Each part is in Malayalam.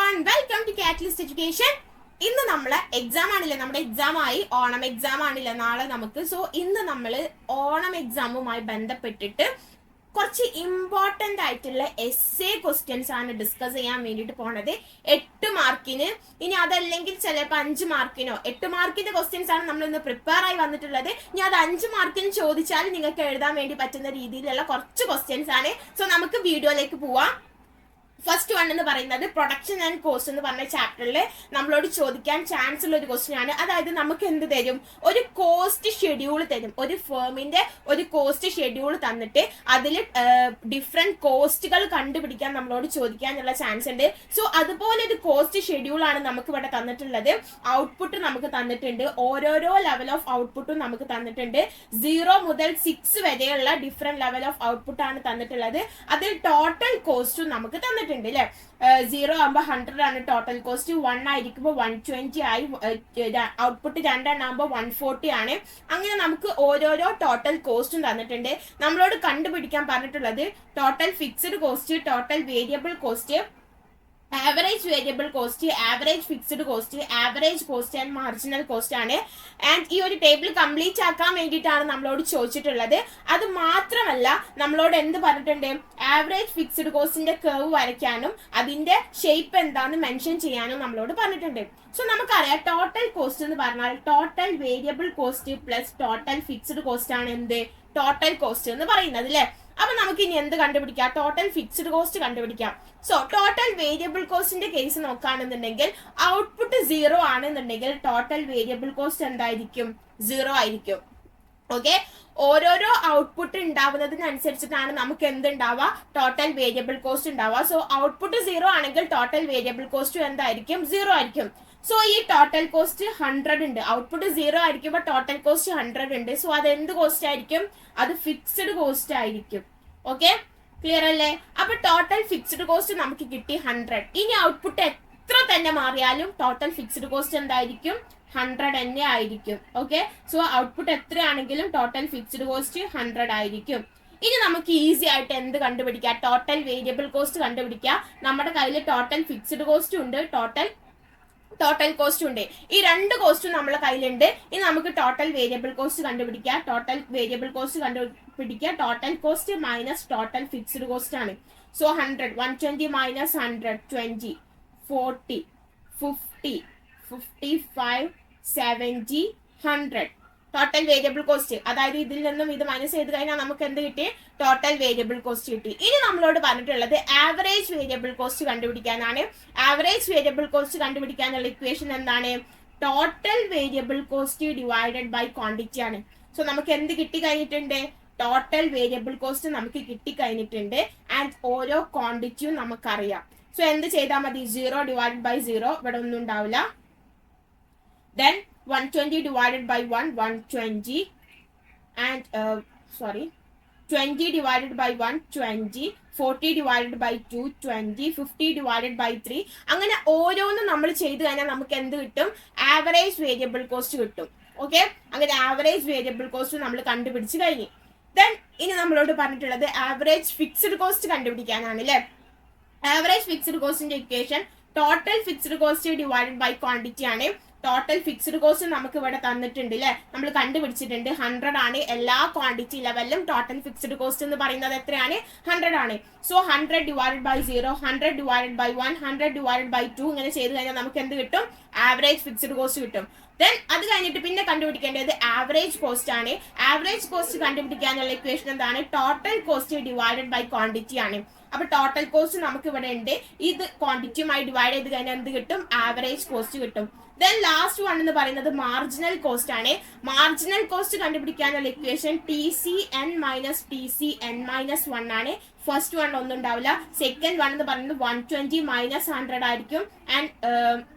everyone, welcome to Catalyst Education. ഇന്ന് നമ്മളെ എക്സാം ആണില്ലേ, നമ്മുടെ എക്സാം ആയി, ഓണം എക്സാം ആണില്ലേ നാളെ നമുക്ക്. സോ ഇന്ന് നമ്മൾ ഓണം എക്സാമുമായി ബന്ധപ്പെട്ടിട്ട് കുറച്ച് ഇമ്പോർട്ടൻ്റ് ആയിട്ടുള്ള എസ്സേ ക്വസ്റ്റ്യൻസ് ആണ് ഡിസ്കസ് ചെയ്യാൻ വേണ്ടിയിട്ട് പോണത്. 8 മാർക്കിന്, ഇനി അതല്ലെങ്കിൽ ചിലപ്പോൾ 5 മാർക്കിനോ 8 മാർക്കിന്റെ ക്വസ്റ്റ്യൻസ് ആണ് നമ്മൾ ഇന്ന് പ്രിപ്പയർ ആയി വന്നിട്ടുള്ളത്. ഇനി അത് 5 മാർക്കിന് ചോദിച്ചാൽ നിങ്ങൾക്ക് എഴുതാൻ വേണ്ടി പറ്റുന്ന രീതിയിലുള്ള കുറച്ച് ക്വസ്റ്റ്യൻസ് ആണ്. സോ നമുക്ക് വീഡിയോയിലേക്ക് പോവാം. ഫസ്റ്റ് വൺ എന്ന് പറയുന്നത് പ്രൊഡക്ഷൻ ആൻഡ് കോസ്റ്റ് എന്ന് പറഞ്ഞ ചാപ്റ്ററിൽ നമ്മളോട് ചോദിക്കാൻ ചാൻസ് ഉള്ള ഒരു ക്വസ്റ്റ്യൻ ആണ്. അതായത് നമുക്ക് എന്ത് തരും, ഒരു കോസ്റ്റ് ഷെഡ്യൂൾ തരും. ഒരു ഫേമിന്റെ ഒരു കോസ്റ്റ് ഷെഡ്യൂൾ തന്നിട്ട് അതിൽ ഡിഫറെന്റ് കോസ്റ്റുകൾ കണ്ടുപിടിക്കാൻ നമ്മളോട് ചോദിക്കാനുള്ള ചാൻസ് ഉണ്ട്. സോ അതുപോലെ ഒരു കോസ്റ്റ് ഷെഡ്യൂൾ ആണ് നമുക്ക് ഇവിടെ തന്നിട്ടുള്ളത്. ഔട്ട്പുട്ട് നമുക്ക് തന്നിട്ടുണ്ട്, ഓരോരോ ലെവൽ ഓഫ് ഔട്ട്പുട്ടും നമുക്ക് തന്നിട്ടുണ്ട്. 0 മുതൽ 6 വരെയുള്ള ഡിഫറെന്റ് ലെവൽ ഓഫ് ഔട്ട്പുട്ട് ആണ് തന്നിട്ടുള്ളത്. അതിൽ ടോട്ടൽ കോസ്റ്റും നമുക്ക് തന്നിട്ടുണ്ട്. 0 ആകുമ്പോൾ 100 ആണ് ടോട്ടൽ കോസ്റ്റ്, 1 ആയിരിക്കുമ്പോൾ 120 ആയി, ഔട്ട്പുട്ട് 2 ആകുമ്പോൾ 140 ആണ്. അങ്ങനെ നമുക്ക് ഓരോരോ ടോട്ടൽ കോസ്റ്റും തന്നിട്ടുണ്ട്. നമ്മളോട് കണ്ടുപിടിക്കാൻ പറഞ്ഞിട്ടുള്ളത് total fixed cost, total variable cost, average variable cost, average fixed cost, average cost and marginal cost ആണ്. ആൻഡ് ഈ ഒരു ടേബിൾ കംപ്ലീറ്റ് ആക്കാൻ വേണ്ടിയിട്ടാണ് നമ്മളോട് ചോദിച്ചിട്ടുള്ളത്. അത് മാത്രമല്ല നമ്മളോട് എന്ത് പറഞ്ഞിട്ടുണ്ട്, ആവറേജ് ഫിക്സ്ഡ് കോസ്റ്റിന്റെ കർവ് വരയ്ക്കാനും അതിന്റെ ഷേപ്പ് എന്താണെന്ന് മെൻഷൻ ചെയ്യാനും നമ്മളോട് പറഞ്ഞിട്ടുണ്ട്. സോ നമുക്കറിയാം ടോട്ടൽ കോസ്റ്റ് എന്ന് പറഞ്ഞാൽ total variable cost plus total fixed cost ആണ് എന്ത് ടോട്ടൽ കോസ്റ്റ് എന്ന് പറയുന്നത് അല്ലേ. അപ്പൊ നമുക്ക് ഇനി എന്ത് കണ്ടുപിടിക്കാം, ടോട്ടൽ ഫിക്സ്ഡ് കോസ്റ്റ് കണ്ടുപിടിക്കാം. സോ ടോട്ടൽ വേരിയബിൾ കോസ്റ്റിന്റെ കേസ് നോക്കുകയാണെന്നുണ്ടെങ്കിൽ ഔട്ട്പുട്ട് 0 ആണെന്നുണ്ടെങ്കിൽ ടോട്ടൽ വേരിയബിൾ കോസ്റ്റ് എന്തായിരിക്കും, 0 ആയിരിക്കും. ഓക്കെ, ഓരോരോ ഔട്ട്പുട്ട് ഉണ്ടാവുന്നതിനനുസരിച്ചിട്ടാണ് നമുക്ക് എന്തുണ്ടാവുക, ടോട്ടൽ വേരിയബിൾ കോസ്റ്റ് ഉണ്ടാവുക. സോ ഔട്ട്പുട്ട് 0 ആണെങ്കിൽ ടോട്ടൽ വേരിയബിൾ കോസ്റ്റ് എന്തായിരിക്കും, 0 ആയിരിക്കും. സോ ഈ ടോട്ടൽ കോസ്റ്റ് 100 ഉണ്ട്, ഔട്ട്പുട്ട് 0 ആയിരിക്കുമ്പോൾ ടോട്ടൽ കോസ്റ്റ് 100 ഉണ്ട്. സോ അത് എന്ത് കോസ്റ്റ് ആയിരിക്കും, അത് ഫിക്സ്ഡ് കോസ്റ്റ് ആയിരിക്കും. ഓക്കെ, ക്ലിയർ അല്ലേ. അപ്പൊ ടോട്ടൽ ഫിക്സ്ഡ് കോസ്റ്റ് നമുക്ക് കിട്ടി 100. ഇനി ഔട്ട്പുട്ട് എത്ര തന്നെ മാറിയാലും ടോട്ടൽ ഫിക്സ്ഡ് കോസ്റ്റ് എന്തായിരിക്കും, 100 തന്നെ ആയിരിക്കും. ഓക്കെ, സോ ഔട്ട്പുട്ട് എത്രയാണെങ്കിലും ടോട്ടൽ ഫിക്സ്ഡ് കോസ്റ്റ് 100 ആയിരിക്കും. ഇനി നമുക്ക് ഈസി ആയിട്ട് എന്ത് കണ്ടുപിടിക്കാം, ടോട്ടൽ വേരിയബിൾ കോസ്റ്റ് കണ്ടുപിടിക്കാം. നമ്മുടെ കയ്യിൽ ടോട്ടൽ ഫിക്സ്ഡ് കോസ്റ്റ് ഉണ്ട്, ടോട്ടൽ കോസ്റ്റ് ഉണ്ട്. ഈ 2 കോസ്റ്റും നമ്മളെ കയ്യിലുണ്ട്. ഇനി നമുക്ക് ടോട്ടൽ വേരിയബിൾ കോസ്റ്റ് കണ്ടുപിടിക്കാം. ടോട്ടൽ വേരിയബിൾ കോസ്റ്റ് കണ്ടുപിടിക്കുക, total cost minus total fixed cost ആണ്. So 100, 120 minus 100, 20, 40, 50, 55, 70, 100. Total variable cost, അതായത് ഇതിൽ നിന്നും ഇത് മൈനസ് ചെയ്ത് കഴിഞ്ഞാൽ നമുക്ക് എന്ത് കിട്ടി, ടോട്ടൽ വേരിയബിൾ കോസ്റ്റ് കിട്ടി. ഇനി നമ്മളോട് പറഞ്ഞിട്ടുള്ളത് ആവറേജ് വേരിയബിൾ കോസ്റ്റ് കണ്ടുപിടിക്കാനാണ്. ആവറേജ് വേരിയബിൾ കോസ്റ്റ് കണ്ടുപിടിക്കാനുള്ള ഇക്വേഷൻ എന്താണ്, total variable cost divided by quantity ആണ്. സോ നമുക്ക് എന്ത് കിട്ടി കഴിഞ്ഞിട്ടുണ്ട്, ടോട്ടൽ വേരിയബിൾ കോസ്റ്റ് നമുക്ക് കിട്ടി കഴിഞ്ഞിട്ടുണ്ട്. ആൻഡ് ഓരോ ക്വാണ്ടിറ്റിയും നമുക്കറിയാം. സോ എന്ത് ചെയ്താൽ മതി, 0 ഡിവൈഡഡ് ബൈ 0, ഇവിടെ ഒന്നും ഉണ്ടാവില്ല. Then 120 divided by 1, 120, and 20 divided by 1, 20, 40 divided by 2, 20, 50 divided by 3. അങ്ങനെ ഓരോന്നും നമ്മൾ ചെയ്ത് കഴിഞ്ഞാൽ നമുക്ക് എന്ത് കിട്ടും, ആവറേജ് വേരിയബിൾ കോസ്റ്റ് കിട്ടും. ഓക്കെ, അങ്ങനെ ആവറേജ് വേരിയബിൾ കോസ്റ്റ് നമ്മൾ കണ്ടുപിടിച്ച് കഴിഞ്ഞു. ദെൻ ഇനി നമ്മളോട് പറഞ്ഞിട്ടുള്ളത് ആവറേജ് ഫിക്സ്ഡ് കോസ്റ്റ് കണ്ടുപിടിക്കാനാണ് അല്ലേ. ആവറേജ് ഫിക്സ്ഡ് കോസ്റ്റിന്റെ equation total fixed cost divided by quantity ആണ്. ടോട്ടൽ ഫിക്സ്ഡ് കോസ്റ്റ് നമുക്ക് ഇവിടെ തന്നിട്ടുണ്ട് അല്ലെ, നമ്മൾ കണ്ടുപിടിച്ചിട്ടുണ്ട്. 100 ആണ് എല്ലാ ക്വാണ്ടിറ്റി ലെവലിലും. ടോട്ടൽ ഫിക്സ്ഡ് കോസ്റ്റ് എന്ന് പറയുന്നത് എത്രയാണ്, 100 ആണ്. So 100 divided by 0, 100 divided by 1, 100 divided by 2, ഇങ്ങനെ ചെയ്ത് കഴിഞ്ഞാൽ നമുക്ക് എന്ത് കിട്ടും, ആവറേജ് ഫിക്സ്ഡ് കോസ്റ്റ് കിട്ടും. ദെൻ അത് കഴിഞ്ഞിട്ട് പിന്നെ കണ്ടുപിടിക്കേണ്ടത് ആവറേജ് കോസ്റ്റ് ആണ്. ആവറേജ് കോസ്റ്റ് കണ്ടുപിടിക്കാനുള്ള ഇക്വേഷൻ എന്താണ്, total cost divided by quantity ആണ്. അപ്പൊ ടോട്ടൽ കോസ്റ്റ് നമുക്ക് ഇവിടെ ഉണ്ട്, ഇത് ക്വാണ്ടിറ്റിയുമായി ഡിവൈഡ് ചെയ്ത് കഴിഞ്ഞാൽ എന്ത് കിട്ടും, ആവറേജ് കോസ്റ്റ് കിട്ടും. ദെൻ ലാസ്റ്റ് വൺ എന്ന് പറയുന്നത് മാർജിനൽ കോസ്റ്റ് ആണ്. മാർജിനൽ കോസ്റ്റ് കണ്ടുപിടിക്കാനുള്ള equation TCN minus TCN minus 1 ആണ്. ഫസ്റ്റ് വൺ ഒന്നും ഉണ്ടാവില്ല. സെക്കൻഡ് വൺ എന്ന് പറയുന്നത് 120 മൈനസ് 100 ആയിരിക്കും. ആൻഡ്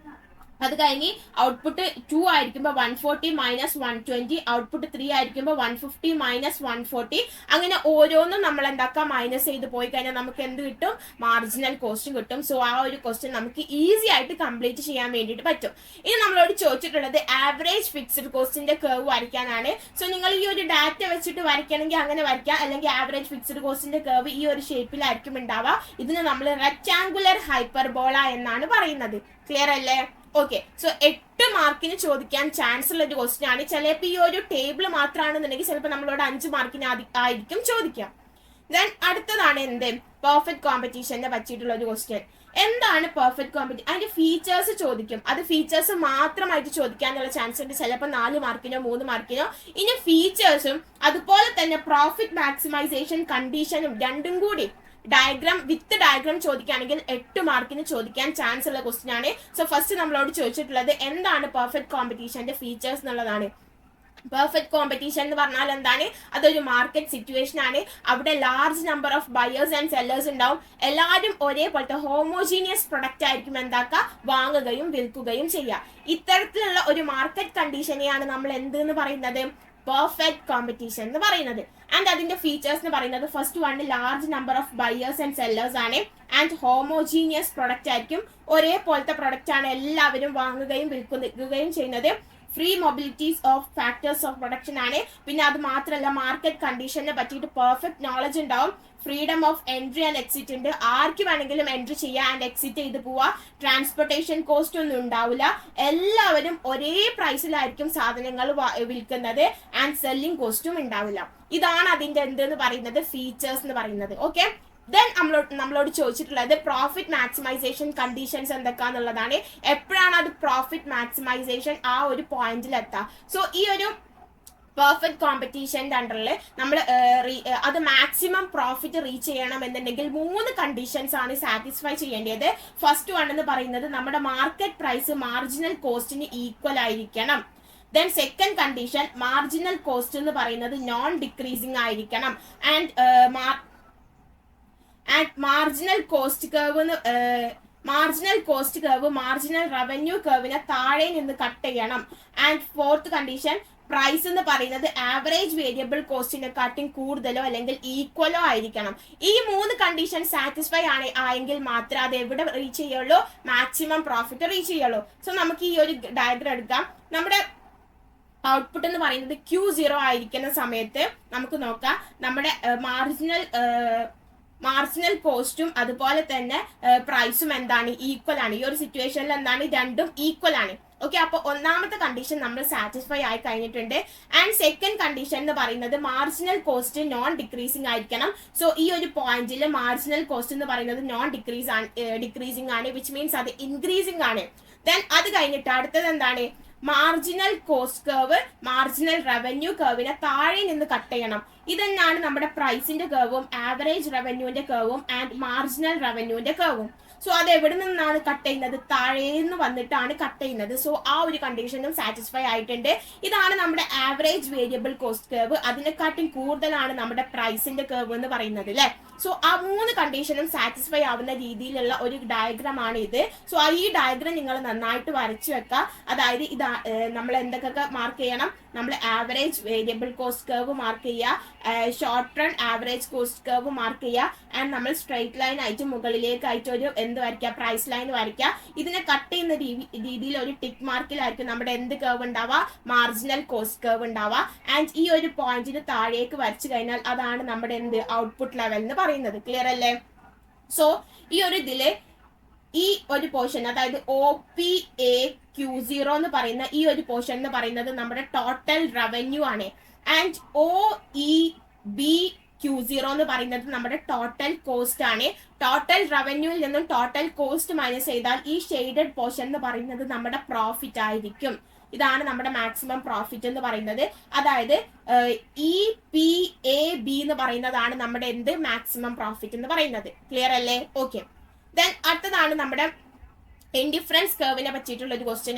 അത് കഴിഞ്ഞ് ഔട്ട്പുട്ട് 2 ആയിരിക്കുമ്പോൾ 140 മൈനസ് 120, ഔട്ട്പുട്ട് 3 ആയിരിക്കുമ്പോൾ 150 മൈനസ് 140. അങ്ങനെ ഓരോന്നും നമ്മൾ എന്താക്കാം മൈനസ് ചെയ്ത് പോയി കഴിഞ്ഞാൽ നമുക്ക് എന്ത് കിട്ടും? മാർജിനൽ കോസ്റ്റും കിട്ടും. സോ ആ ഒരു ക്വസ്റ്റ്യൻ നമുക്ക് ഈസി ആയിട്ട് കംപ്ലീറ്റ് ചെയ്യാൻ വേണ്ടിയിട്ട് പറ്റും. ഇനി നമ്മളോട് ചോദിച്ചിട്ടുള്ളത് ആവറേജ് ഫിക്സ്ഡ് കോസ്റ്റിന്റെ കർവ് വരയ്ക്കാനാണ്. സോ നിങ്ങൾ ഈ ഒരു ഡാറ്റ വെച്ചിട്ട് വരയ്ക്കണമെങ്കിൽ അങ്ങനെ വരയ്ക്കാം, അല്ലെങ്കിൽ ആവറേജ് ഫിക്സ്ഡ് കോസ്റ്റിന്റെ കർവ് ഈ ഒരു ഷേപ്പിലായിരിക്കും ഉണ്ടാവുക. ഇതിന് നമ്മൾ റെക്ടാങ്കുലർ ഹൈപ്പർബോള എന്നാണ് പറയുന്നത്. ക്ലിയർ അല്ലേ? ഓക്കെ. സോ 8 മാർക്കിന് ചോദിക്കാൻ ചാൻസ് ഉള്ള ഒരു ക്വസ്റ്റ്യൻ ആണ്. ചിലപ്പോൾ ഈ ഒരു ടേബിൾ മാത്രമാണെന്നുണ്ടെങ്കിൽ ചിലപ്പോൾ നമ്മളോട് 5 മാർക്കിന് ആയിരിക്കും ചോദിക്കാം. ദെൻ അടുത്തതാണ് എന്ത്? പെർഫെക്റ്റ് കോമ്പറ്റീഷനെ പറ്റിയിട്ടുള്ള ഒരു ക്വസ്റ്റ്യൻ. എന്താണ് പെർഫെക്റ്റ് കോമ്പറ്റീഷൻ? അതിന്റെ ഫീച്ചേഴ്സ് ചോദിക്കും. അത് ഫീച്ചേഴ്സ് മാത്രമായിട്ട് ചോദിക്കാനുള്ള ചാൻസ് ഉണ്ട്, ചിലപ്പോൾ 4 മാർക്കിനോ 3 മാർക്കിനോ. ഇനി ഫീച്ചേഴ്സും അതുപോലെ തന്നെ പ്രോഫിറ്റ് മാക്സിമൈസേഷൻ കണ്ടീഷനും രണ്ടും കൂടി വിത്ത് ഡയഗ്രാം ചോദിക്കുകയാണെങ്കിൽ 8 മാർക്കിന് ചോദിക്കാൻ ചാൻസ് ഉള്ള ക്വസ്റ്റ്യൻ ആണ്. സോ ഫസ്റ്റ് നമ്മളോട് ചോദിച്ചിട്ടുള്ളത് എന്താണ് പെർഫെക്റ്റ് കോമ്പറ്റീഷന്റെ ഫീച്ചേഴ്സ് എന്നുള്ളതാണ്. പെർഫെക്റ്റ് കോമ്പറ്റീഷൻ എന്ന് പറഞ്ഞാൽ എന്താണ്? അതൊരു മാർക്കറ്റ് സിറ്റുവേഷൻ ആണ്. അവിടെ large number of buyers and sellers ഉണ്ടാവും. എല്ലാവരും ഒരേപോലത്തെ ഹോമോജീനിയസ് പ്രൊഡക്റ്റ് ആയിരിക്കും എന്താക്കുക വാങ്ങുകയും വിൽക്കുകയും ചെയ്യുക. ഇത്തരത്തിലുള്ള ഒരു മാർക്കറ്റ് കണ്ടീഷനെയാണ് നമ്മൾ എന്തെന്ന് പറയുന്നത്? പെർഫെക്റ്റ് കോമ്പറ്റീഷൻ എന്ന് പറയുന്നത്. ആൻഡ് അതിന്റെ ഫീച്ചേഴ്സ് എന്ന് പറയുന്നത് first one large number of buyers and sellers ആണ്. ആൻഡ് ഹോമോജീനിയസ് പ്രൊഡക്റ്റ് ആയിരിക്കും, ഒരേപോലത്തെ പ്രൊഡക്റ്റ് ആണ് എല്ലാവരും വാങ്ങുകയും വിൽക്കുകയും ചെയ്യുന്നത്. Free mobilities of factors of production ആണ്. പിന്നെ അത് മാത്രമല്ല മാർക്കറ്റ് കണ്ടീഷനെ പറ്റിയിട്ട് പെർഫെക്റ്റ് നോളജ് ഉണ്ടാവും. Freedom of entry and exit ഉണ്ട്, ആർക്ക് വേണമെങ്കിലും എൻട്രി ചെയ്യുക ആൻഡ് എക്സിറ്റ് ചെയ്ത് പോവുക. ട്രാൻസ്പോർട്ടേഷൻ കോസ്റ്റ് ഒന്നും ഉണ്ടാവില്ല, എല്ലാവരും ഒരേ പ്രൈസിലായിരിക്കും സാധനങ്ങൾ വിൽക്കുന്നത്. ആൻഡ് സെല്ലിംഗ് കോസ്റ്റും ഉണ്ടാവില്ല. ഇതാണ് അതിന്റെ എന്തെന്ന് പറയുന്നത്? ഫീച്ചേഴ്സ് എന്ന് പറയുന്നത്. ഓക്കെ. ദെൻ നമ്മളോട് ചോദിച്ചിട്ടുള്ളത് പ്രോഫിറ്റ് മാക്സിമൈസേഷൻ കണ്ടീഷൻസ് എന്തൊക്കെയാന്നുള്ളതാണ്. എപ്പോഴാണ് അത് പ്രോഫിറ്റ് മാക്സിമൈസേഷൻ ആ ഒരു പോയിന്റിൽ എത്താം? സോ ഈ ഒരു പെർഫെക്റ്റ് കോമ്പറ്റീഷൻ്റെ അണ്ടറിൽ നമ്മൾ അത് മാക്സിമം പ്രോഫിറ്റ് റീച്ച് ചെയ്യണം എന്നുണ്ടെങ്കിൽ 3 കണ്ടീഷൻസ് ആണ് സാറ്റിസ്ഫൈ ചെയ്യേണ്ടത്. ഫസ്റ്റ് വൺ എന്ന് പറയുന്നത് നമ്മുടെ മാർക്കറ്റ് പ്രൈസ് മാർജിനൽ കോസ്റ്റിന് ഈക്വൽ ആയിരിക്കണം. Then second condition marginal cost എന്ന് പറയുന്നത് നോൺ ഡിക്രീസിങ് ആയിരിക്കണം. And marginal cost curve marginal revenue കർവിനെ താഴെ നിന്ന് കട്ട് ചെയ്യണം. ആൻഡ് ഫോർത്ത് കണ്ടീഷൻ പ്രൈസ് എന്ന് പറയുന്നത് ആവറേജ് വേരിയബിൾ കോസ്റ്റിനെക്കാട്ടും കൂടുതലോ അല്ലെങ്കിൽ ഈക്വലോ ആയിരിക്കണം. ഈ 3 കണ്ടീഷൻ സാറ്റിസ്ഫൈ ആയെങ്കിൽ മാത്രമേ അത് എവിടെ റീച്ച് ചെയ്യുള്ളൂ? മാക്സിമം പ്രോഫിറ്റ് റീച്ച് ചെയ്യുള്ളൂ. സോ നമുക്ക് ഈ ഒരു ഡയഗ്രം എടുക്കാം. നമ്മുടെ ഔട്ട്പുട്ട് എന്ന് പറയുന്നത് Q0 ആയിരിക്കുന്ന സമയത്ത് നമുക്ക് നോക്കാം നമ്മുടെ മാർജിനൽ കോസ്റ്റും അതുപോലെ തന്നെ പ്രൈസും എന്താണ്? ഈക്വൽ ആണ്. ഈ ഒരു സിറ്റുവേഷനിൽ എന്താണ്? രണ്ടും ഈക്വൽ ആണ്. ഓക്കെ. അപ്പോൾ ഒന്നാമത്തെ കണ്ടീഷൻ നമ്മൾ സാറ്റിസ്ഫൈ ആയി കഴിഞ്ഞിട്ടുണ്ട്. ആൻഡ് സെക്കൻഡ് കണ്ടീഷൻ എന്ന് പറയുന്നത് മാർജിനൽ കോസ്റ്റ് നോൺ ഡിക്രീസിങ് ആയിരിക്കണം. സോ ഈ ഒരു പോയിന്റിൽ മാർജിനൽ കോസ്റ്റ് എന്ന് പറയുന്നത് നോൺ ഡിക്രീസിങ് ആണ്, വിച്ച് മീൻസ് അത് ഇൻക്രീസിങ് ആണ്. ദെൻ അത് കഴിഞ്ഞിട്ട് അടുത്തത് എന്താണ്? Marginal cost curve marginal revenue കർവിനെ താഴെ നിന്ന് കട്ട് ചെയ്യണം. ഇതെന്നാണ് നമ്മുടെ പ്രൈസിന്റെ കർവും ആവറേജ് റവന്യൂവിന്റെ കർവും ആൻഡ് മാർജിനൽ റവന്യൂവിന്റെ കർവും. സോ അത് എവിടെ നിന്നാണ് കട്ട് ചെയ്യുന്നത്? താഴേന്ന് വന്നിട്ടാണ് കട്ട് ചെയ്യുന്നത്. സോ ആ ഒരു കണ്ടീഷനും സാറ്റിസ്ഫൈ ആയിട്ടുണ്ട്. ഇതാണ് നമ്മുടെ ആവറേജ് വേരിയബിൾ കോസ്റ്റ് കർവ്. അതിനെക്കാട്ടും കൂടുതലാണ് നമ്മുടെ പ്രൈസിന്റെ കർവ് എന്ന് പറയുന്നത് അല്ലെ. സോ ആ 3 കണ്ടീഷനും സാറ്റിസ്ഫൈ ആവുന്ന രീതിയിലുള്ള ഒരു ഡയഗ്രാം ആണ് ഇത്. സോ ഈ ഡയഗ്രാം നിങ്ങൾ നന്നായിട്ട് വരച്ചു വെക്കുക. അതായത് ഇത് നമ്മൾ എന്തൊക്കെ മാർക്ക് ചെയ്യണം? നമ്മൾ average variable cost curve mark ചെയ്യുക, short run average cost curve mark ചെയ്യുക, ആൻഡ് നമ്മൾ സ്ട്രെയിറ്റ് ലൈൻ ആയിട്ട് മുകളിലേക്കായിട്ട് ഒരു എന്ത് വരയ്ക്കുക? പ്രൈസ് ലൈൻ വരയ്ക്കുക. ഇതിനെ കട്ട് ചെയ്യുന്ന രീതിയിൽ ഒരു ടിക്ക് മാർക്കിലായിരിക്കും നമ്മുടെ എന്ത് കർവ് ഉണ്ടാവുക? മാർജിനൽ കോസ്റ്റ് കർവ് ഉണ്ടാവുക. ആൻഡ് ഈ ഒരു പോയിന്റിന് താഴേക്ക് വരച്ചു കഴിഞ്ഞാൽ അതാണ് നമ്മുടെ എന്ത്? ഔട്ട്പുട്ട് ലെവൽ എന്ന് പറയുന്നത്. ക്ലിയർ അല്ലേ? സോ ഈ ഒരു ഇതില് ഈ ഒരു പോർഷൻ, അതായത് OPAQ0 എന്ന് പറയുന്ന ഈ ഒരു പോർഷൻ എന്ന് പറയുന്നത് നമ്മുടെ ടോട്ടൽ റവന്യൂ ആണ്. ആൻഡ് OEBQ0 എന്ന് പറയുന്നത് നമ്മുടെ ടോട്ടൽ കോസ്റ്റ് ആണ്. ടോട്ടൽ റവന്യൂവിൽ നിന്നും ടോട്ടൽ കോസ്റ്റ് മൈനസ് ചെയ്താൽ ഈ ഷെയ്ഡഡ് പോർഷൻ എന്ന് പറയുന്നത് നമ്മുടെ പ്രോഫിറ്റ് ആയിരിക്കും. ഇതാണ് നമ്മുടെ മാക്സിമം പ്രോഫിറ്റ് എന്ന് പറയുന്നത്. അതായത് EPAB എന്ന് പറയുന്നതാണ് നമ്മുടെ എന്ത്? മാക്സിമം പ്രോഫിറ്റ് എന്ന് പറയുന്നത്. ക്ലിയർ അല്ലേ? ഓക്കെ. ദെൻ അടുത്തതാണ് നമ്മുടെ ഇൻഡിഫറൻസ് കർവിനെ പറ്റിയിട്ടുള്ള ഒരു ക്വസ്റ്റ്യൻ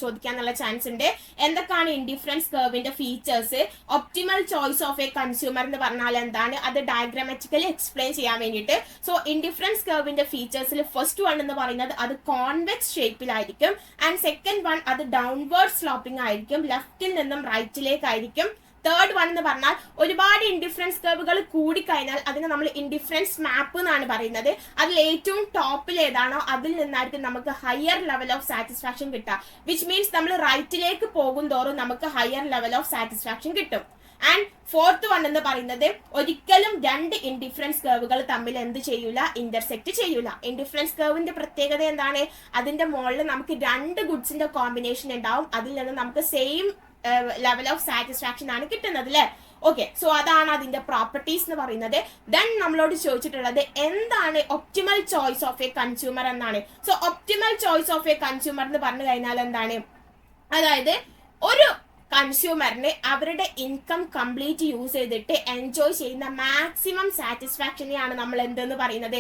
ചോദിക്കാനുള്ള ചാൻസ് ഉണ്ട്. എന്തൊക്കെയാണ് ഇൻഡിഫറൻസ് കർവിന്റെ features, optimal choice of a consumer എന്ന് പറഞ്ഞാൽ എന്താണ്, അത് ഡയഗ്രാമാറ്റിക്കലി എക്സ്പ്ലെയിൻ ചെയ്യാൻ വേണ്ടിയിട്ട്. സോ ഇൻഡിഫറൻസ് കർവിന്റെ ഫീച്ചേഴ്സിൽ ഫസ്റ്റ് വൺ എന്ന് പറയുന്നത് അത് കോൺവെക്സ് ഷേപ്പിലായിരിക്കും. ആൻഡ് സെക്കൻഡ് വൺ അത് ഡൗൺവേർഡ് സ്ലോപ്പിംഗ് ആയിരിക്കും, ലെഫ്റ്റിൽ നിന്നും റൈറ്റിലേക്കായിരിക്കും. തേർഡ് വൺ എന്ന് പറഞ്ഞാൽ ഒരുപാട് ഇൻഡിഫറൻസ് കർവുകൾ കൂടിക്കഴിഞ്ഞാൽ അതിനെ നമ്മൾ ഇൻഡിഫറൻസ് മാപ്പ് എന്നാണ് പറയുന്നത്. അതിൽ ഏറ്റവും ടോപ്പിൽ ഏതാണോ അതിൽ നിന്നായിരിക്കും നമുക്ക് ഹയർ ലെവൽ ഓഫ് സാറ്റിസ്ഫാക്ഷൻ കിട്ടുക. വിച്ച് മീൻസ് നമ്മൾ റൈറ്റിലേക്ക് പോകും തോറും നമുക്ക് ഹയർ ലെവൽ ഓഫ് സാറ്റിസ്ഫാക്ഷൻ കിട്ടും. ആൻഡ് ഫോർത്ത് വൺ എന്ന് പറയുന്നത് ഒരിക്കലും രണ്ട് ഇൻഡിഫറൻസ് കർവുകൾ തമ്മിൽ എന്ത് ചെയ്യൂല, ഇന്റർസെക്ട് ചെയ്യൂല. ഇൻഡിഫറൻസ് കർവിന്റെ പ്രത്യേകത എന്താണ്, അതിന്റെ മുകളിൽ നമുക്ക് രണ്ട് ഗുഡ്സിന്റെ കോമ്പിനേഷൻ ഉണ്ടാവും, അതിൽ നിന്ന് നമുക്ക് സെയിം ലെവൽ ഓഫ് സാറ്റിസ്ഫാക്ഷൻ ആണ് കിട്ടുന്നത് അല്ലേ. ഓക്കെ, സോ അതാണ് അതിന്റെ പ്രോപ്പർട്ടീസ് എന്ന് പറയുന്നത്. ദെൻ നമ്മളോട് ചോദിച്ചിട്ടുള്ളത് എന്താണ് optimal choice of a consumer എന്നാണ്. So optimal choice of a consumer എന്ന് പറഞ്ഞു കഴിഞ്ഞാൽ എന്താണ്, അതായത് ഒരു കൺസ്യൂമറിന് അവരുടെ ഇൻകം കംപ്ലീറ്റ് യൂസ് ചെയ്തിട്ട് എൻജോയ് ചെയ്യുന്ന മാക്സിമം സാറ്റിസ്ഫാക്ഷനെയാണ് നമ്മൾ എന്തെന്ന് പറയുന്നത്,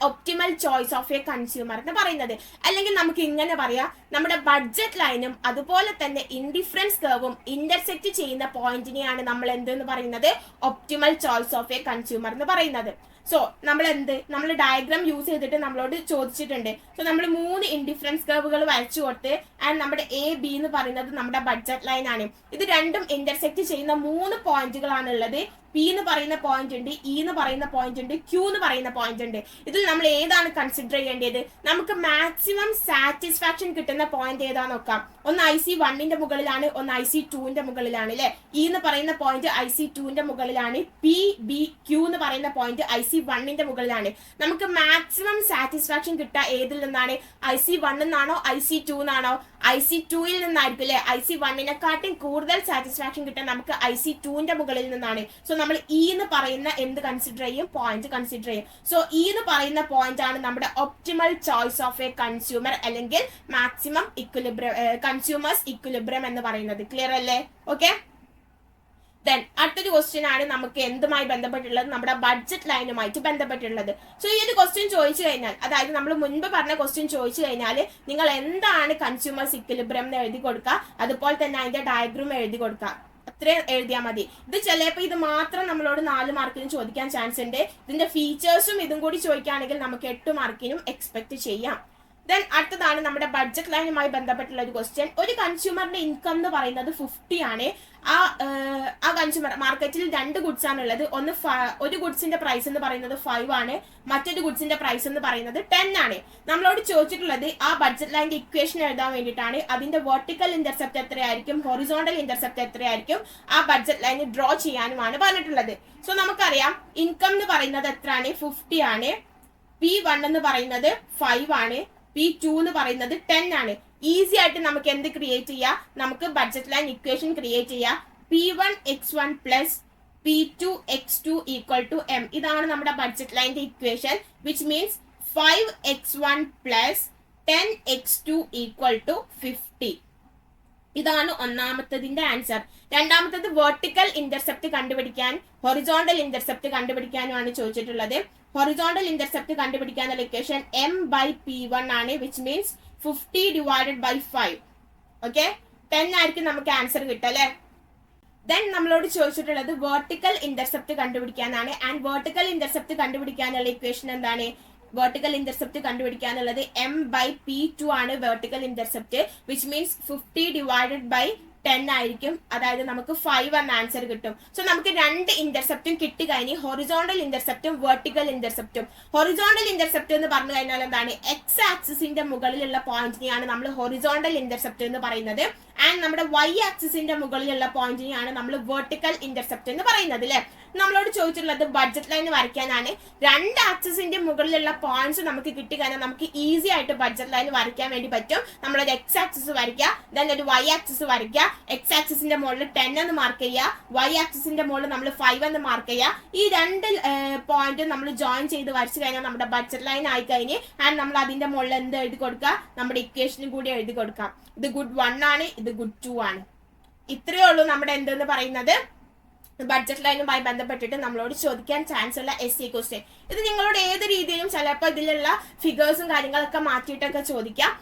optimal choice of a consumer എന്ന് പറയുന്നത്. അല്ലെങ്കിൽ നമുക്ക് ഇങ്ങനെ പറയാം, നമ്മുടെ ബഡ്ജറ്റ് ലൈനും അതുപോലെ തന്നെ ഇൻഡിഫറൻസ് കർവും ഇന്റർസെക്ട് ചെയ്യുന്ന പോയിന്റിനെയാണ് നമ്മൾ എന്തെന്ന് പറയുന്നത്, optimal choice of a consumer എന്ന് പറയുന്നത്. സോ നമ്മൾ ഡയഗ്രാം യൂസ് ചെയ്തിട്ട് നമ്മളോട് ചോദിച്ചിട്ടുണ്ട്. സോ നമ്മൾ 3 ഇൻഡിഫറൻസ് കർവുകൾ വരച്ചു കൊടുത്ത് ആൻഡ് നമ്മുടെ എ ബി എന്ന് പറയുന്നത് നമ്മുടെ ബഡ്ജറ്റ് ലൈൻ ആണ്. ഇത് രണ്ടും ഇന്റർസെക്ട് ചെയ്യുന്ന 3 പോയിന്റുകളാണ് ഉള്ളത്. പി എന്ന് പറയുന്ന പോയിന്റ് ഉണ്ട്, ഇ എന്ന് പറയുന്ന പോയിന്റ് ഉണ്ട്, ക്യൂ എന്ന് പറയുന്ന പോയിന്റ് ഉണ്ട്. ഇതിൽ നമ്മൾ ഏതാണ് കൺസിഡർ ചെയ്യേണ്ടത്, നമുക്ക് മാക്സിമം സാറ്റിസ്ഫാക്ഷൻ കിട്ടുന്ന പോയിന്റ് ഏതാ നോക്കാം. ഒന്ന് IC1ന്റെ മുകളിലാണ്, ഒന്ന് IC2ന്റെ മുകളിലാണ് അല്ലെ. ഇ എന്ന് പറയുന്ന പോയിന്റ് IC2ന്റെ മുകളിലാണ്, പി ബി ക്യൂ എന്ന് പറയുന്ന പോയിന്റ് IC1ന്റെ മുകളിലാണ്. നമുക്ക് മാക്സിമം സാറ്റിസ്ഫാക്ഷൻ കിട്ടുക ഏതിൽ നിന്നാണ്, IC1 എന്നാണോ IC2 എന്നാണോ, IC2ൽ നിന്നായിരിക്കും അല്ലെ. IC1നെക്കാട്ടും കൂടുതൽ സാറ്റിസ്ഫാക്ഷൻ കിട്ടാൻ നമുക്ക് IC2ന്റെ മുകളിൽ നിന്നാണ്. സോ നമ്മൾ ഇ എന്ന് പറയുന്ന എന്ത് കൺസിഡർ ചെയ്യും, പോയിന്റ് കൺസിഡർ ചെയ്യും. സോ ഇ എന്ന് പറയുന്ന പോയിന്റ് ആണ് നമ്മുടെ optimal choice of a consumer അല്ലെങ്കിൽ മാക്സിമം ഇക്വിലിബ്രിയം, കൺസ്യൂമേഴ്സ് ഇക്വിലിബ്രിയം എന്ന് പറയുന്നത്. ക്ലിയർ അല്ലേ? ഓക്കെ, ദെൻ അടുത്തൊരു ക്വസ്റ്റ്യൻ ആണ് നമുക്ക് എന്തുമായി ബന്ധപ്പെട്ടുള്ളത്, നമ്മുടെ ബഡ്ജറ്റ് ലൈനുമായിട്ട് ബന്ധപ്പെട്ടുള്ളത്. സോ ഈ ഒരു ക്വസ്റ്റ്യൻ ചോദിച്ചു കഴിഞ്ഞാൽ, അതായത് നമ്മൾ മുൻപ് പറഞ്ഞ ക്വസ്റ്റ്യൻ ചോദിച്ചു കഴിഞ്ഞാൽ നിങ്ങൾ എന്താണ് കൺസ്യൂമേഴ്സ് ഇക്വിലിബ്രിയം എന്ന് എഴുതി കൊടുക്കുക, അതുപോലെ തന്നെ അതിന്റെ ഡയഗ്രാം എഴുതി കൊടുക്കുക. അത്രയും എഴുതിയാൽ മതി. ഇത് ചിലപ്പോൾ ഇത് മാത്രം നമ്മളോട് 4 മാർക്കിനും ചോദിക്കാൻ ചാൻസ് ഉണ്ട്. ഇതിന്റെ ഫീച്ചേഴ്സും ഇതും കൂടി ചോദിക്കുകയാണെങ്കിൽ നമുക്ക് 8 മാർക്കിനും എക്സ്പെക്ട് ചെയ്യാം. ദെൻ അടുത്തതാണ് നമ്മുടെ ബഡ്ജറ്റ് ലൈനുമായി ബന്ധപ്പെട്ടുള്ള ഒരു ക്വസ്റ്റ്യൻ. ഒരു കൺസ്യൂമറിന്റെ ഇൻകം എന്ന് പറയുന്നത് 50 ആണ്. ആ കൺസ്യൂമർ മാർക്കറ്റിൽ 2 ഗുഡ്സ് ആണ് ഉള്ളത്. ഒരു ഗുഡ്സിന്റെ പ്രൈസ് എന്ന് പറയുന്നത് 5 ആണ്, മറ്റൊരു ഗുഡ്സിന്റെ പ്രൈസ് എന്ന് പറയുന്നത് 10 ആണ്. നമ്മളോട് ചോദിച്ചിട്ടുള്ളത് ആ ബഡ്ജറ്റ് ലൈനിന്റെ ഇക്വേഷൻ എഴുതാൻ വേണ്ടിയിട്ടാണ്. അതിന്റെ വെർട്ടിക്കൽ ഇന്റർസെപ്റ്റ് എത്രയായിരിക്കും, ഹൊറിസോണ്ടൽ ഇന്റർസെപ്റ്റ് എത്രയായിരിക്കും, ആ ബഡ്ജറ്റ് ലൈൻ ഡ്രോ ചെയ്യാനുമാണ് പറഞ്ഞിട്ടുള്ളത്. സോ നമുക്കറിയാം ഇൻകം എന്ന് പറയുന്നത് എത്രയാണ്, 50 ആണ്. P1 എന്ന് പറയുന്നത് 5 ആണ്, P2 എന്ന് പറയുന്നത് 10 ആണ്. ഈസി ആയിട്ട് നമുക്ക് എന്ത് ക്രിയേറ്റ് ചെയ്യാം, നമുക്ക് ബഡ്ജറ്റ് ലൈൻ ഇക്വേഷൻ ക്രിയേറ്റ് ചെയ്യാം. P1x1 plus P2 x2 equal to M. ഇതാണ് നമ്മുടെ ബഡ്ജറ്റ് ലൈനിന്റെ equation. Which means 5x1 plus 10x2 equal to 50. ഇതാണ് ഒന്നാമത്തതിന്റെ ആൻസർ. രണ്ടാമത്തത് വെർട്ടിക്കൽ ഇന്റർസെപ്റ്റ് കണ്ടുപിടിക്കാൻ ഹൊറിസോണ്ടൽ ഇന്റർസെപ്റ്റ് കണ്ടുപിടിക്കാനുമാണ് ചോദിച്ചിട്ടുള്ളത്. ഹൊറിസോണ്ടൽ ഇന്റർസെപ്റ്റ് കണ്ടുപിടിക്കാനുള്ള ഇക്വേഷൻ M/P1 ആണ്. Which means 50 divided by 5. Okay, 10 ആയിരിക്കും നമുക്ക് ആൻസർ കിട്ടുക അല്ലെ. ദെൻ നമ്മളോട് ചോദിച്ചിട്ടുള്ളത് വെർട്ടിക്കൽ ഇന്റർസെപ്റ്റ് കണ്ടുപിടിക്കാനാണ്. ആൻഡ് വെർട്ടിക്കൽ ഇന്റർസെപ്റ്റ് കണ്ടുപിടിക്കാനുള്ള ഇക്വേഷൻ എന്താണ്, വെർട്ടിക്കൽ ഇന്റർസെപ്റ്റ് കണ്ടുപിടിക്കാനുള്ളത് M/P2 ആണ് vertical intercept. Which means 50 divided by 10 ആയിരിക്കും. അതായത് നമുക്ക് 5 എന്ന ആൻസർ കിട്ടും. സോ നമുക്ക് 2 ഇന്റർസെപ്റ്റും കിട്ടി കഴിഞ്ഞ് ഹൊറിസോണ്ടൽ ഇന്റർസെപ്റ്റും വെർട്ടിക്കൽ ഇന്റർസെപ്റ്റും. ഹൊറിസോണ്ടൽ ഇന്റർസെപ്റ്റ് എന്ന് പറഞ്ഞു കഴിഞ്ഞാൽ എന്താണ്, എക്സ് ആക്സിസിന്റെ മുകളിലുള്ള പോയിന്റിനെയാണ് നമ്മൾ ഹൊറിസോണ്ടൽ ഇന്റർസെപ്റ്റ് എന്ന് പറയുന്നത്. ആൻഡ് നമ്മുടെ Y ആക്സിസിന്റെ മുകളിലുള്ള പോയിന്റിനെയാണ് നമ്മൾ വെർട്ടിക്കൽ ഇന്റർസെപ്റ്റ് എന്ന് പറയുന്നത് അല്ലെ. നമ്മളോട് ചോദിച്ചിട്ടുള്ളത് ബഡ്ജറ്റ് ലൈൻ വരയ്ക്കാനാണ്. 2 ആക്സിസിന്റെ മുകളിലുള്ള പോയിന്റ്സ് നമുക്ക് കിട്ടിക്കഴിഞ്ഞാൽ നമുക്ക് ഈസി ആയിട്ട് ബഡ്ജറ്റ് ലൈൻ വരയ്ക്കാൻ വേണ്ടി പറ്റും. നമ്മളൊരു എക്സ് ആക്സിസ് വരയ്ക്കുക, ദെൻ ഒരു Y ആക്സിസ് വരയ്ക്കുക. എക്സ് ആക്സിസിന്റെ മുകളിൽ 10 എന്ന് മാർക്ക് ചെയ്യുക, Y ആക്സിസിന്റെ മുകളിൽ നമ്മൾ 5 എന്ന് മാർക്ക് ചെയ്യുക. ഈ 2 പോയിന്റ് നമ്മൾ ജോയിൻ ചെയ്ത് വരച്ചു കഴിഞ്ഞാൽ നമ്മുടെ ബഡ്ജറ്റ് ലൈൻ ആയി കഴിഞ്ഞ് ആൻഡ് നമ്മൾ അതിന്റെ മുകളിൽ എന്ത് എഴുതി കൊടുക്കുക, നമ്മുടെ ഇക്വേഷനും കൂടി എഴുതി കൊടുക്കാം. ഇത് ഗുഡ് 1 ആണ്, ഇത് ഗുഡ് 2 ആണ്. ഇത്രയേ ഉള്ളൂ നമ്മുടെ എന്തെന്ന് പറയുന്നത് ബഡ്ജറ്റ് ലൈനുമായി ബന്ധപ്പെട്ടിട്ട് നമ്മളോട് ചോദിക്കാൻ ചാൻസ് ഉള്ള SE ക്വസ്റ്റ്യൻ. ഇത് നിങ്ങളോട് ഏത് രീതിയിലും ചിലപ്പോൾ ഇതിലുള്ള ഫിഗേഴ്സും കാര്യങ്ങളൊക്കെ മാറ്റിയിട്ടൊക്കെ ചോദിക്കാം.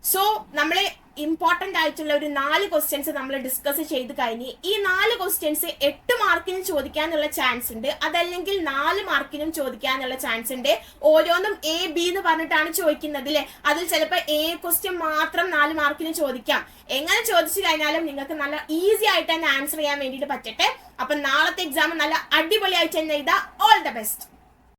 സോ നമ്മൾ ഇമ്പോർട്ടൻ്റ് ആയിട്ടുള്ള ഒരു 4 ക്വസ്റ്റ്യൻസ് നമ്മൾ ഡിസ്കസ് ചെയ്ത് കഴിഞ്ഞ് ഈ 4 ക്വസ്റ്റ്യൻസ് 8 മാർക്കിനും ചോദിക്കാനുള്ള ചാൻസ് ഉണ്ട്, അതല്ലെങ്കിൽ 4 മാർക്കിനും ചോദിക്കാനുള്ള ചാൻസ് ഉണ്ട്. ഓരോന്നും A B എന്ന് പറഞ്ഞിട്ടാണ് ചോദിക്കുന്നത് അല്ലേ. അതിൽ ചിലപ്പോൾ A ക്വസ്റ്റ്യൻ മാത്രം 4 മാർക്കിന് ചോദിക്കാം. എങ്ങനെ ചോദിച്ചു കഴിഞ്ഞാലും നിങ്ങൾക്ക് നല്ല ഈസി ആയിട്ട് തന്നെ ആൻസർ ചെയ്യാൻ വേണ്ടിയിട്ട് പറ്റട്ടെ. അപ്പം നാളത്തെ എക്സാം നല്ല അടിപൊളിയായിട്ട് തന്നെ എഴുതാം. All the best.